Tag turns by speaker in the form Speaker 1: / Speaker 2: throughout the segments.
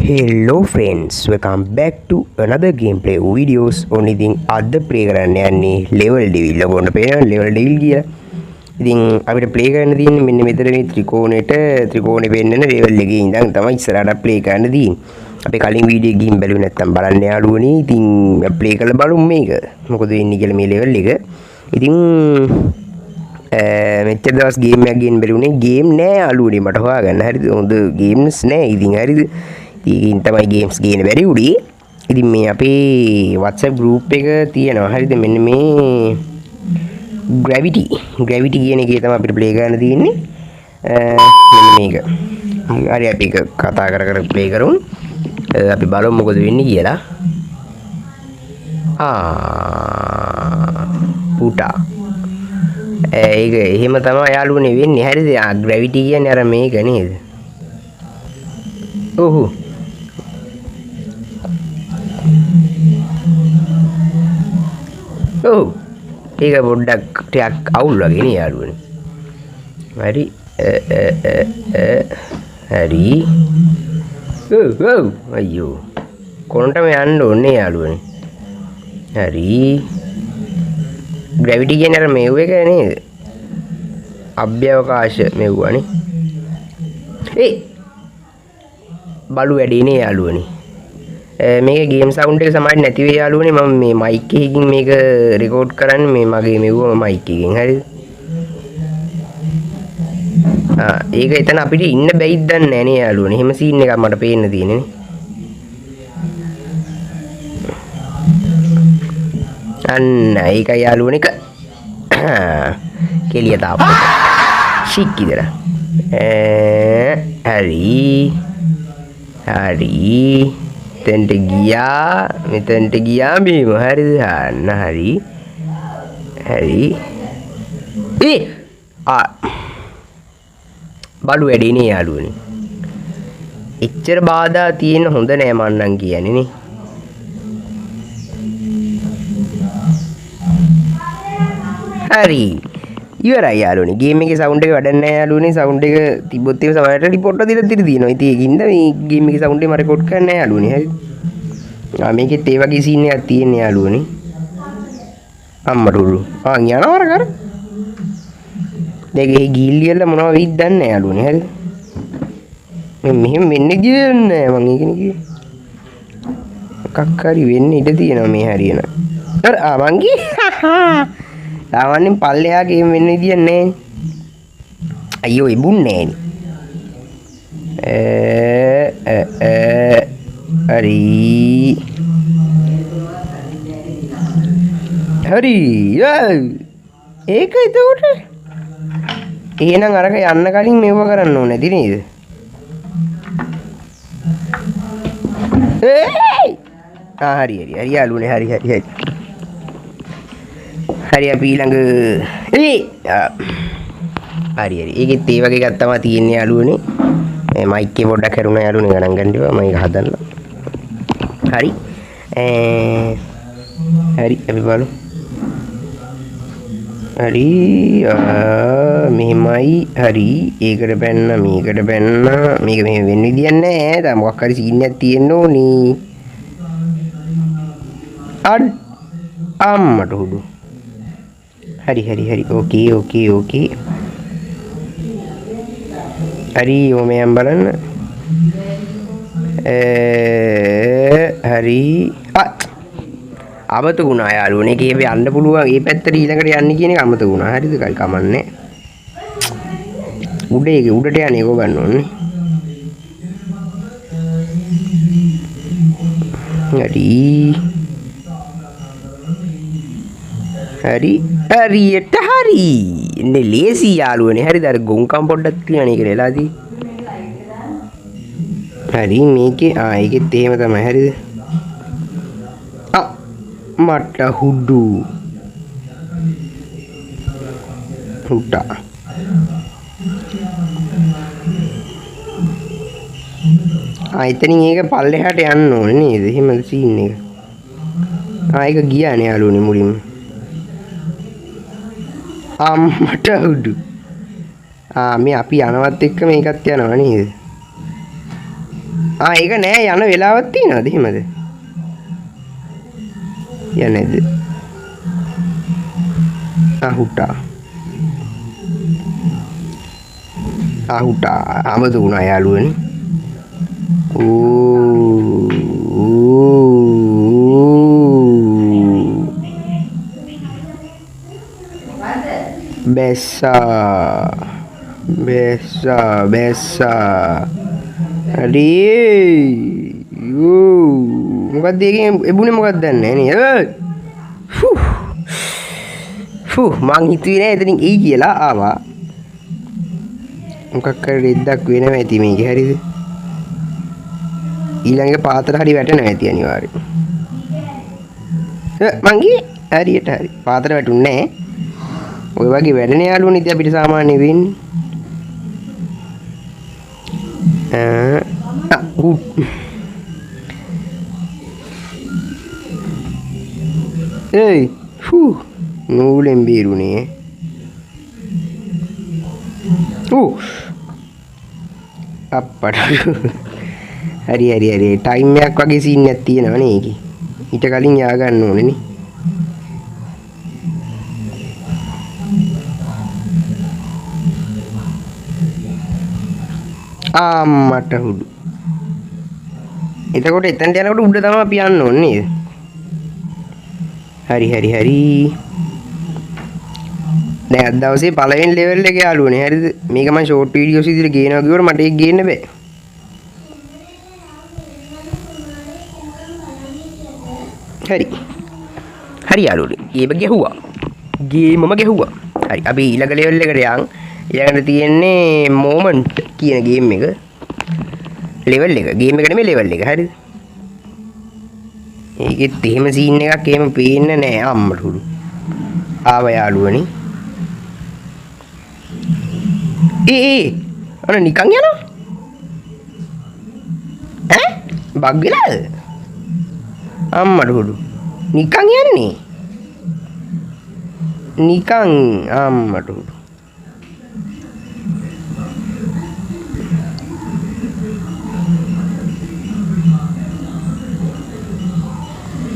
Speaker 1: Hello friends, welcome back to another gameplay videos. Only thing අද play කරන්න යන්නේ level devil. ඔයගොල්ලෝ පේනවා level devil කියලා. ඉතින් අපිට play කරන්න තියෙන්නේ මෙන්න මෙතන මේ ත්‍රිකෝණේ පෙන්නන level එකේ ඉඳන් තමයි ඉස්සරහට play කරන්න තියෙන්නේ. අපි කලින් වීඩියෝ එක ගිහින් බැලුවේ නැත්තම් බලන්න යාළුවනේ. ඉතින් play කරලා බලමු මේක. මොකද වෙන්නේ කියලා මේ level එක. ඉතින් මෙච්චර දවස් ගේම් එකක් ගේන්න බැරිුනේ. ගේම් නෑ යාළුවනේ මට හොයාගන්න. හරිද? හොඳ ගේම්ස් නෑ. ඉතින් හරිද? ඉතින් තමයි ගේම්ස් ගේන්න බැරි උඩේ. ඉතින් මේ අපේ WhatsApp group එක තියෙනවා. හරිද? මෙන්න මේ gravity කියන එකේ තමයි අපිට play කරන්න තියෙන්නේ. මෙන්න මේක. හරි අපි ඒක කතා කර play කරමු. අපි බලමු මොකද වෙන්නේ කියලා. පුටා. ඒක එහෙම තමයි යාළුවනේ වෙන්නේ. හරිද? gravity කියන්නේ අර මේක නේද? ඔහු ඒක පොඩ්ඩක් ටිකක් අවුල් වගේ නේ යාළුවනේ. හරි හරි අයියෝ කොනටම යන්න ඕනේ යාළුවනේ. හරි ග්‍රැවිටි කියන්නේ අර මෙව් එක නේද? අභ්‍යවකාශ මෙව්වනේ. බලු වැඩේ නේ යාළුවනේ. මේක ගේම් සවුන්ඩ් එක සමහර නැති වෙයි යාළුවනේ. මම මේ මයික් එකකින් මේක රෙකෝඩ් කරන්නේ මේ මගේ මෙව්ව මයික් එකකින්. හරිද? ඒක එතන අපිට ඉන්න බැයිද දන්නේ නැහැ නේ යාළුවනේ. එහෙම සීන් එකක් මට පේන්න තියෙන්නේ නේ. අන්න ඒකයි යාළුවනේ කෙලිය තාප්ප. ශික් ඉදලා. හරි මෙතෙන්ට ගියා බීම. හරිද? අන්න හරි බලු වැඩේ නේ යාළුවනේ. එච්චර බාධා තියෙන හොඳ නෑ මන්නම් කියන්නේ නේ. හරි ඉවරයි යාළුවනේ. ගේම් එකේ සවුන්ඩ් එක වැඩක් නැහැ යාළුවනේ. සවුන්ඩ් එක තිබ්බොත් ඒක සමහරට රිපෝට් එක දීලා තියෙනවා. ඉතින් ඒකින්ද මේ ගේම් එකේ සවුන්ඩ් එක මම රෙකෝඩ් කරන්නේ නැහැ යාළුවනේ. හරි. මේකෙත් ඒ වගේ සීන් එකක් තියෙන්නේ යාළුවනේ. අම්මඩුරු. යනවා කර. දෙගේ ගිල්ලියල මොනව වෙයිද දන්නේ නැහැ යාළුවනේ. හරිද? මෙහෙම වෙන්නේ කියන්නේ මම ඒකනේ කිව්වේ. මොකක් හරි වෙන්න ඉඩ තියෙනවා මේ හරියන. මං කිව්වා තාවන්නේ පල්ලෙහා ගේම් වෙන්න විදියක් නැහැ. අයියෝ ඉබුන්නේ හරි ඒක එතකොට එහෙනම් අරක යන්න කලින් මේව කරන්න ඕනේ නැති නේද? හරි යාළුවනේ. හරි අපි ඊළඟ හරි ඒකෙත් ඒ වගේ එකක් තමයි තියෙන්නේ යාළුවනේ. මේ මයික් එක පොඩ්ඩක් කරුණා යාළුවනේ ගණන් ගන්න ඉපා මම ඒක හදන්න. හරි අපි බලමු. හරි මෙහෙමයි. හරි ඒකට බැන්න මේකට බැන්න මේක මෙහෙම වෙන්න විදියක් නැහැ. දැන් මොකක් හරි සීන් එකක් තියෙන්න ඕනේ. අම්මට හුඩු. හරි ඕකේ හරි ඕමයන් බලන්න. හරි අමතක වුණා යාළුවනේ. ඒකේ යන්න පුළුවන්. ඒ පැත්තට ඊළඟට යන්න කියන එක අමතක වුණා. හරිද? කමන්නේ. උඩට යන්නේ ඒක ගන්න ඕනේ. හරියට හරි ඉන්නේ ලේසි යාළුවනේ. හරිද? අර ගොංකම් පොඩ්ඩක් කියවන එක නෙලාදී. හරි මේකේ ඒකෙත් එහෙම තමයි. හරිද? මට හුඩු හුටා එතනින් ඒක පල්ලෙහාට යන්න ඕනේ නේද? එහෙමද සීන් එක? ඒක ගියානේ යාළුවනේ මුලින්ම. අම්මට හුඩු. මේ අපි යනවත් එක්ක මේකත් යනවා නේද? ඒක නෑ යන වෙලාවක් තියෙනවද එහෙමද? යන්නේද? හුටා අමතු වුණා යාළුවනේ. බැස්සා හරි මොකක්ද ඒකෙන් එබුනේ මොකක්ද දන්නේ නේද? මං හිතුවේ නෑ එතනින් එයි කියලා ආවා. මොකක් හරි රෙද්දක් වෙනවා ඇති මේක හරිද? ඊළඟ පාතට හරි වැටෙනවා ඇති අනිවාර්යෙන්. මං ගියේ හරියට හරි. පාතට වැටුන්නේ නෑ. ඔය වගේ වැඩන යාළුවනේ ඉතින් අපිට සාමාන්‍ය වෙන්නේ. ඒයි නූලෙන් බේරුනේ. අප්පට හරි ටයිම් එකක් වගේ සීන් එකක් තියෙනවනේ ඒකේ. ඊට කලින් යා ගන්න ඕනේ නේ. මට හුඩු. එතකොට එතනට යනකොට උඩ තමයි අපි යන්න ඕනේ නේද? හරි. දැන් අද දවසේ පළවෙනි ලෙවල් එක යාළුවනේ හරිද? මේක මම ෂෝට් වීඩියෝස් විදිහට ගේනවා කිව්වොත් මට ඒක ගේන්න බෑ. හරි යාළුවනේ. ගේම ගැහුවා. හරි අපි ඊළඟ ලෙවල් එකට යන්. ඊළඟට තියෙන්නේ මොමන්ට් කියන ගේම් එක. ලෙවල් එක. ගේම් එක නෙමෙයි ලෙවල් එක. හරිද? ඒකෙත් එහෙම සීන් එකක් එහෙම පේන්නේ නැහැ අම්මට හුරු. ආව යාළුවනේ. අර නිකන් යනවා. බග් වෙලාද? අම්මට හුරු. නිකන් යන්නේ. අම්මට හුරු.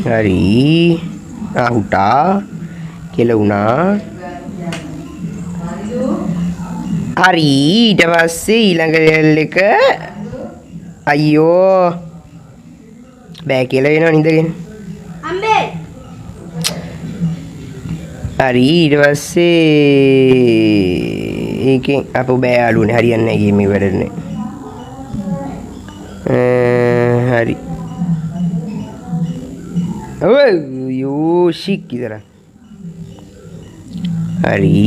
Speaker 1: හරි හුටා කෙලුණා. හරි ඊට පස්සේ ඊළඟ ලෙවල් එක අයියෝ බෑ කියලා වෙනවා නින්දගෙන. අම්බේ හරි ඊට පස්සේ ඒකෙන් අපෝ බෑ යාළුවනේ හරියන්නේ නැහැ ගේම් එක වැඩන්නේ. හරි ශික් ඉතර හරි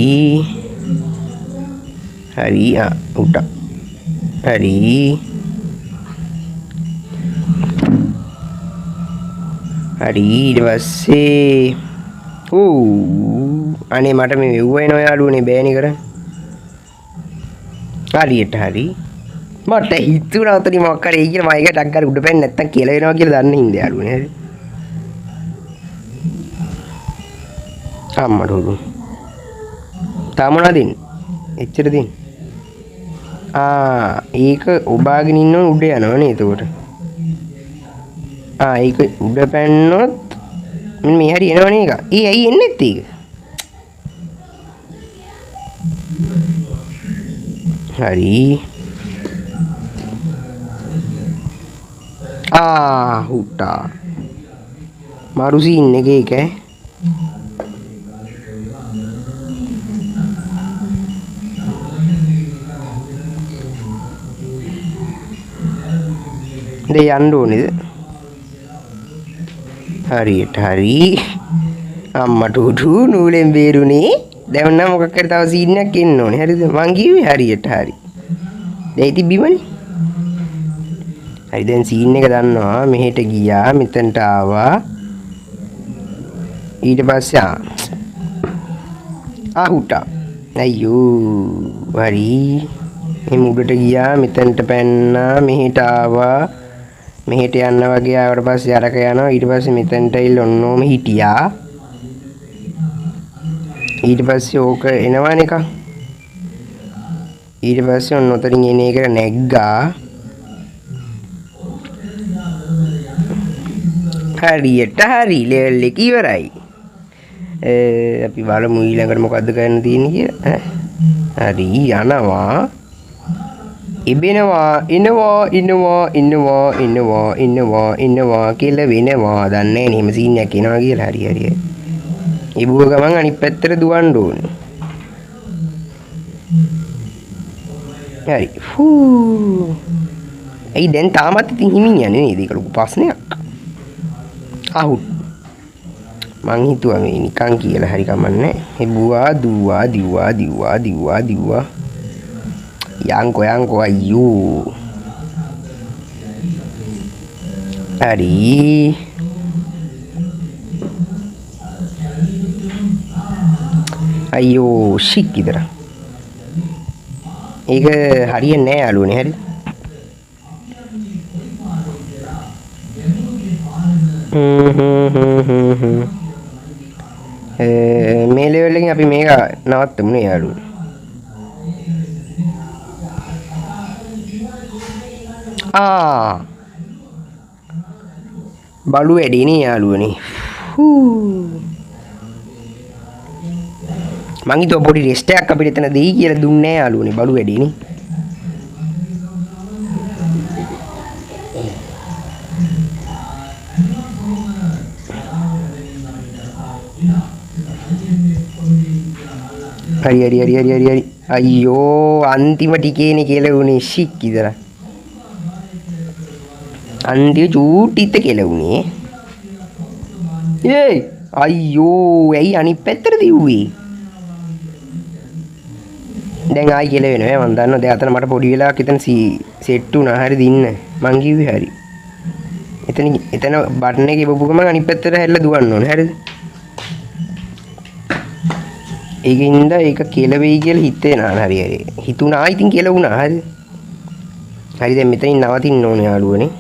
Speaker 1: උට හරි ඊට පස්සේ අනේ මට මේ වෙව්වයිනෝ යාළුවනේ බෑනේ කරන්නේ. හරියට හරි මට හිතුණා උතනින් මොකක් හරි කියලා මම ඒක ටක් ගාලා උඩ පැන්න නැත්තම් කියලා වෙනවා කියලා දන්නේ හින්දා යාළුවනේ. හරි අම්මට උඩු තාමනා දෙන්න එච්චර දෙන්න. ඒක ඔබාගෙන ඉන්න උඩ යනවනේ එතකොට. ඒක උඩ පැන්නොත් මෙන්න මේ හරි එනවනේ එක. ඇයි එන්නේ නැත්තේ ඒක? හරි හුටා මාරු සීන් එකේ එක යන්න ඕනේද? හරියට හරි අම්මට උඩු නූලෙන් බේරුනේ. දැන් නම් මොකක් හරි තව සීන් එකක් එන්න ඕනේ. හරිද? මං කිව්වේ හරියට හරි. දැන් ඉතින් බිමනේ. හරි දැන් සීන් එක දන්නවා. මෙහෙට ගියා මෙතනට ආවා. ඊට පස්සේ හුටා අයියෝ හරි මේ මුඩට ගියා මෙතනට පැන්නා මෙහෙට ආවා. මෙහෙට යන්න වගේ ආවට පස්සේ අරක යනවා. ඊට පස්සේ මෙතනට ඉල්ල ඔන්නෝම හිටියා. ඊට පස්සේ ඕක එනවා නිකන්. ඊට පස්සේ ඔන්න ඔතනින් එන එකට නැග්ගා. හරියට හරි ලෙවල් එක ඉවරයි. අපි බලමු ඊළඟට මොකද්ද කරන්න තියෙන්නේ කියලා. හරි යනවා. ඉනවා කියලා වෙනවා. දන්නේ නැහැ එහෙම සීන් එකක් එනවා කියලා. හරි. ඉබුව ගමන් අනිත් පැත්තට දුවන්න ඕනේ. හරි. ඇයි දැන් තාමත් ඉතින් හිමින් යන්නේ නේද? ඒක ලොකු ප්‍රශ්නයක්. ආහුත්. මං හිතුවා මේ නිකන් කියලා හරි කමන්නේ. ඉබුවා දිව්වා. යංකෝ අයියෝ. හරි. අයියෝ ෂික් ඉදර. ඒක හරියන්නේ නැහැ යාළුවනේ. හරි. මේ ලෙවල් එකෙන් අපි මේක නවත්තමු නේ යාළුවෝ. බලු වැඩි නේ යාළුවනේ. මං හිතුවා පොඩි රෙස්ට් එකක් අපිට එතන දෙයි කියලා දුන්නේ නැහැ යාළුවනේ. බලු වැඩි නේ. හරි. අයියෝ අන්තිම ටිකේනේ කියලා උනේ ෂික් ඉදලා. අන්තිම චූටිත් කියලා උනේ. අයියෝ ඇයි අනිත් පැත්තට දිව්වේ? දැන් ආයි කියලා වෙනවා. මම දන්නවා දැන් අතන මට පොඩි වෙලාවක් එතන සෙට් වුණා. හරි දින්න. මං කිව්වේ හරි. එතන බටන් එකේ බබු ගමන් අනිත් පැත්තට හැරිලා දුවන්න ඕනේ. හරිද? ඒකින්ද ඒක කියලා වෙයි කියලා හිතේනා. හරි. හිතුණා ඉතින් කියලා වුණා. හරිද? හරි දැන් මෙතනින් නවතින්න ඕනේ යාළුවනේ.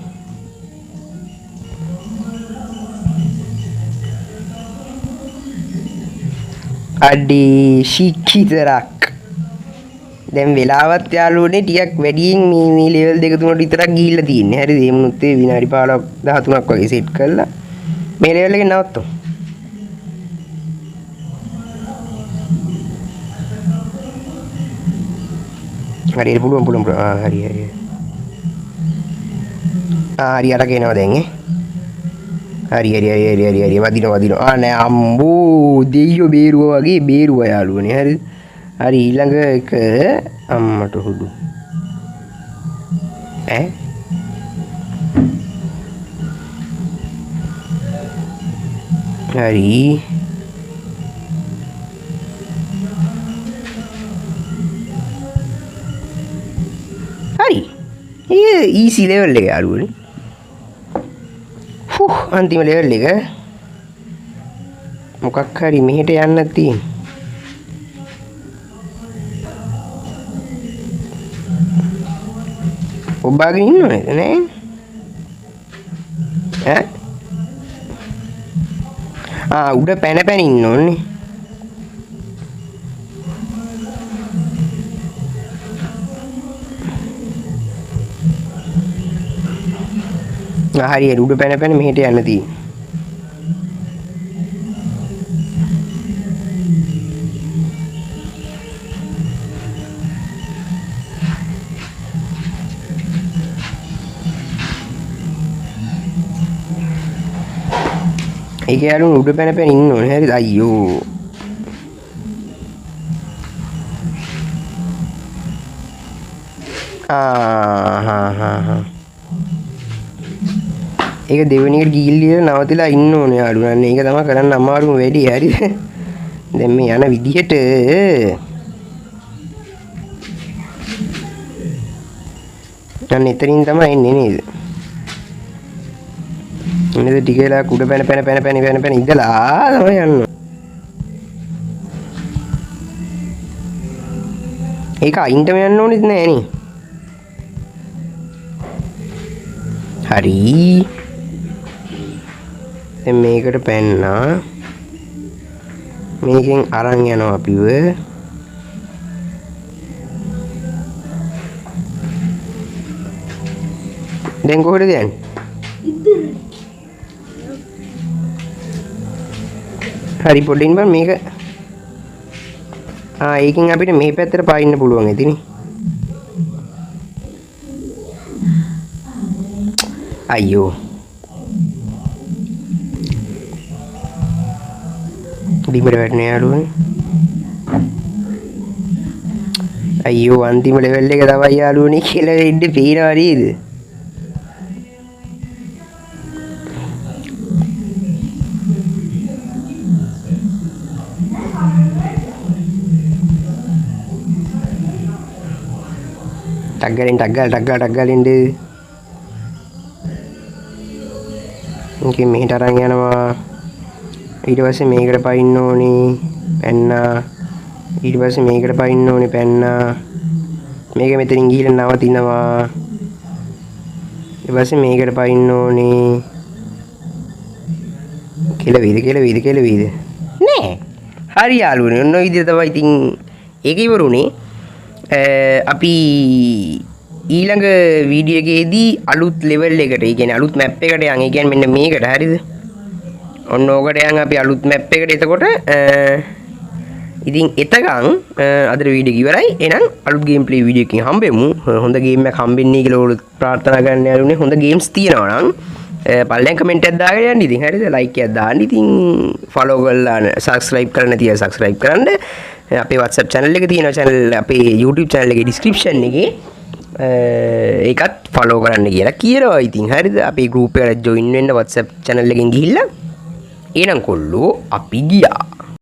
Speaker 1: අඩේ ශික්කිතරක්. දැන් වෙලාවත් යාළුවනේ ටිකක් වැඩියෙන් මේ ලෙවල් 2 3ට විතරක් ගිහිල්ලා තියෙන්නේ. හරිද? ඒ මොනුත් ඒ විනාඩි 15ක් 13ක් වගේ සෙට් කරලා මේ ලෙවල් එකේ නවත්තමු. හරි පුළුවන්. හරි. හරි අර කියනවා දැන් හරි වදිනවා. නෑ අම්බෝ දෙයියෝ බේරුවා වගේ බේරුවා යාළුවනේ. හරිද? හරි ඊළඟ එක අම්මට හුදු. හරි. ඒක ඊසි ලෙවල් එක යාළුවනේ. අන්තිම ලෙවල් එක මොකක් හරි මෙහෙට යන්න තියෙන්නේ. ඔබාගෙන ඉන්නවද නෑ? උඩ පැන ඉන්න ඕනේ. හරි උඩ පැන මෙහෙට යන්න තියෙන්නේ. ඒක යාළුවෝ උඩ පැන ඉන්න ඕනේ. හරිද? අයියෝ. ඒක දෙවෙනියට ගිහිල්ලා නවතිලා ඉන්න ඕනේ යාළුවා. ඒක තමයි කරන්න අමාරුම වැඩි. හරිද? දැන් මේ යන විදිහට දැන් එතනින් තමයි එන්නේ නේද? ඉන්නද ටික වෙලාවක් උඩ පැන ඉඳලා තමයි යන්නේ. ඒක අයින්ටම යන්න ඕනෙත් නෑ නේ. හරි. දැන් මේකට පැන්නා. මේකෙන් අරන් යනවා අපිව. දැන් කොහෙද යන්නේ? හරි පොඩ්ඩින් බං මේක ඒකෙන් අපිට මේ පැත්තට පායින්න පුළුවන් ඉතින් අයියෝ බිමට වැටෙන යාළුවනේ අයියෝ අන්තිම ලෙවල් එක තමයි යාළුවනේ කියලා ඉන්න පේනවා නේද ටක් ගාලින් ඉතින් මෙහෙට අරන් යනවා ඊට පස්සේ මේකට පයින්න ඕනේ පැන්නා ඊට පස්සේ මේකට පයින්න ඕනේ පැන්නා මේක මෙතනින් ගිහිල්ලා නවතිනවා ඊට පස්සේ මේකට පයින්න ඕනේ කෙලවීද නෑ හරි යාළුවනේ ඔන්න ඔය විදිහට තමයි ඉතින් ඒක ඉවරුනේ අපි ඊළඟ වීඩියෝ එකේදී අලුත් ලෙවල් එකට ඒ කියන්නේ අලුත් මැප් එකට යන් ඒ කියන්නේ මෙන්න මේකට හරිද ඔන්න ඕකට යන් අපි අලුත් මැප් එකට එතකොට ඉතින් එතකන් අද වීඩියෝ ඉවරයි එහෙනම් අලුත් ගේම් ප්ලේ වීඩියෝ එකකින් හම්බෙමු හොඳ ගේම් එකක් හම්බෙන්නේ කියලා ඔයගොල්ලෝ ප්‍රාර්ථනා කරන්න යාළුවනේ හොඳ ගේම්ස් තියෙනවා නම් පල්ලෙන් කමෙන්ට් එකක් දාගෙන යන්න ඉතින් හරිද ලයික් එකක් දාන්න ඉතින් ෆලෝ කරලා සබ්ස්ක්‍රයිබ් කරන්න තියා සබ්ස්ක්‍රයිබ් කරන්න අපේ WhatsApp channel එක තියෙනවා channel අපේ YouTube channel එකේ description එකේ ඒකත් ෆලෝ කරන්න කියලා කියනවා ඉතින් හරිද අපේ group එකට join වෙන්න WhatsApp channel එකෙන් ගිහිල්ලා එහෙනම් කොල්ලෝ අපි ගියා